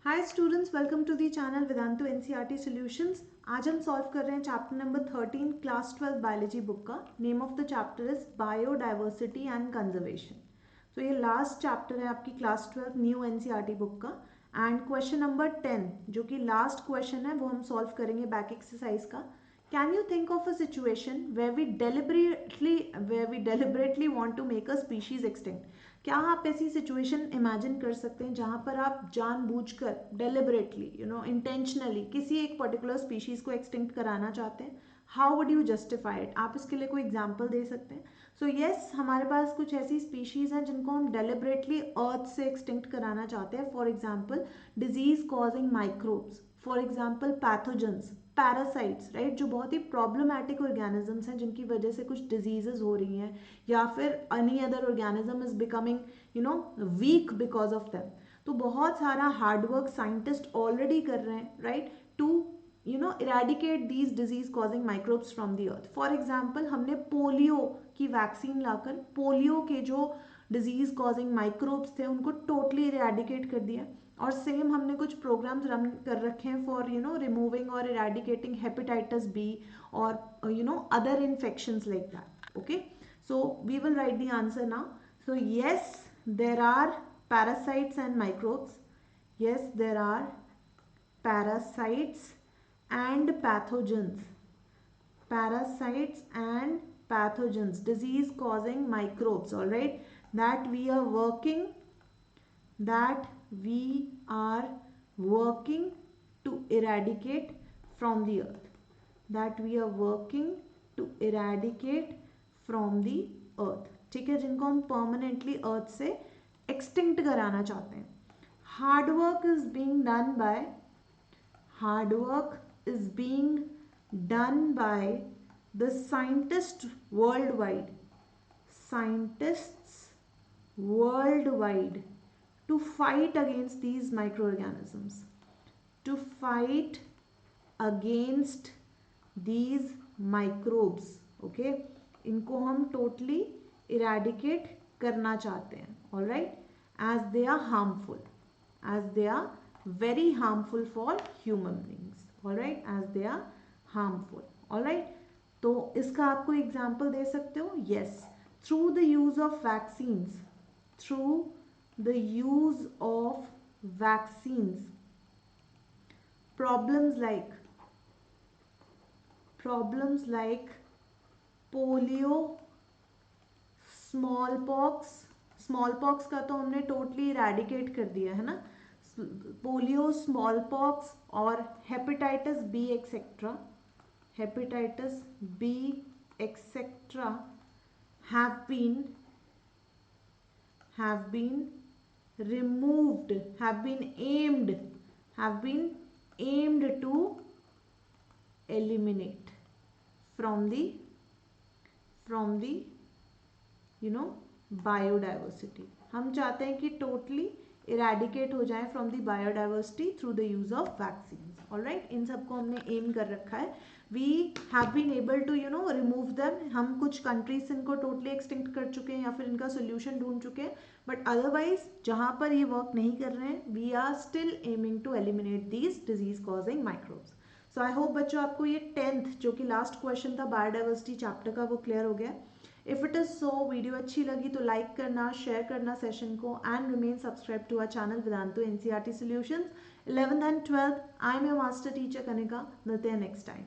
Hi students, welcome to the channel Vedantu NCERT solutions. आज हम solve कर रहे हैं chapter number 13 class 12 biology book का। Name of the chapter is biodiversity and conservation. तो ये लास्ट चैप्टर है आपकी क्लास 12 न्यू एनसीईआरटी बुक का। एंड क्वेश्चन नंबर 10 जो कि लास्ट क्वेश्चन है वो हम सॉल्व करेंगे बैक एक्सरसाइज का। Can you think of a situation where we deliberately want to make a species extinct? क्या आप ऐसी सिचुएशन इमेजिन कर सकते हैं जहां पर आप जानबूझकर डेलिबरेटली इंटेंशनली किसी एक पर्टिकुलर स्पीशीज को एक्सटिंक्ट कराना चाहते हैं? How would you justify it? आप इसके लिए कोई एग्जाम्पल दे सकते हैं? सो यस, हमारे पास कुछ ऐसी स्पीशीज हैं जिनको हम डेलिबरेटली अर्थ से एक्सटिंक्ट कराना चाहते हैं। For example disease causing microbes, for example pathogens, parasites, right, जो बहुत ही प्रॉब्लमैटिक ऑर्गेनिजम्स हैं जिनकी वजह से कुछ डिजीजेज हो रही हैं या फिर any other organism is becoming weak because of them. तो बहुत सारा हार्डवर्क साइंटिस्ट ऑलरेडी कर रहे हैं, right, to eradicate these disease causing microbes from the earth. For example हमने पोलियो की वैक्सीन लाकर पोलियो के जो डिजीज कॉजिंग माइक्रोब्स थे उनको टोटली इरेडिकेट कर दिया। और सेम हमने कुछ प्रोग्राम्स रन कर रखे हैं फॉर रिमूविंग और इरेडिकेटिंग हेपेटाइटिस बी और other infections like that. Okay, so we will write the answer now. So yes, there are parasites and microbes. Yes, there are parasites and pathogens. Parasites and pathogens, disease causing microbes, all right, that we are working to eradicate from the earth, that we are working to eradicate from the earth। ठीक है, जिनको हम permanently अर्थ से extinct कराना चाहते हैं। Hard work is being done by the scientist world wide to fight against these microorganisms, to fight against these microbes। okay, इनको हम totally eradicate करना चाहते हैं, all right, as they are harmful, as they are very harmful for human beings, all right, as they are harmful, all right। तो इसका आप कोई example दे सकते हो? yes, through the use of vaccines, through the use of vaccines, problems like polio, smallpox का तो हमने totally eradicate कर दिया है ना। पोलियो, स्मॉलपॉक्स और hepatitis B etcetera have been removed, have been aimed to eliminate from the biodiversity। हम चाहते हैं कि टोटली इरेडिकेट हो जाए from the biodiversity through the use of vaccines, alright. इन सबको हमने एम कर रखा है। We have been able to remove them. हम कुछ कंट्रीज इनको टोटली एक्सटिंक्ट कर चुके हैं या फिर इनका सोल्यूशन ढूंढ चुके हैं, बट अदरवाइज जहां पर ये वर्क नहीं कर रहे हैं we are still aiming to eliminate these disease causing microbes. So I hope बच्चों आपको ये 10th जो कि लास्ट क्वेश्चन था बायोडाइवर्सिटी चैप्टर का वो क्लियर हो गया। If it is so, video अच्छी लगी तो लाइक करना, शेयर करना सेशन को, and remain subscribe to our channel Vedantu NCERT solutions 11th and 12th। I am your master teacher Kanika. मिलते हैं नेक्स्ट टाइम।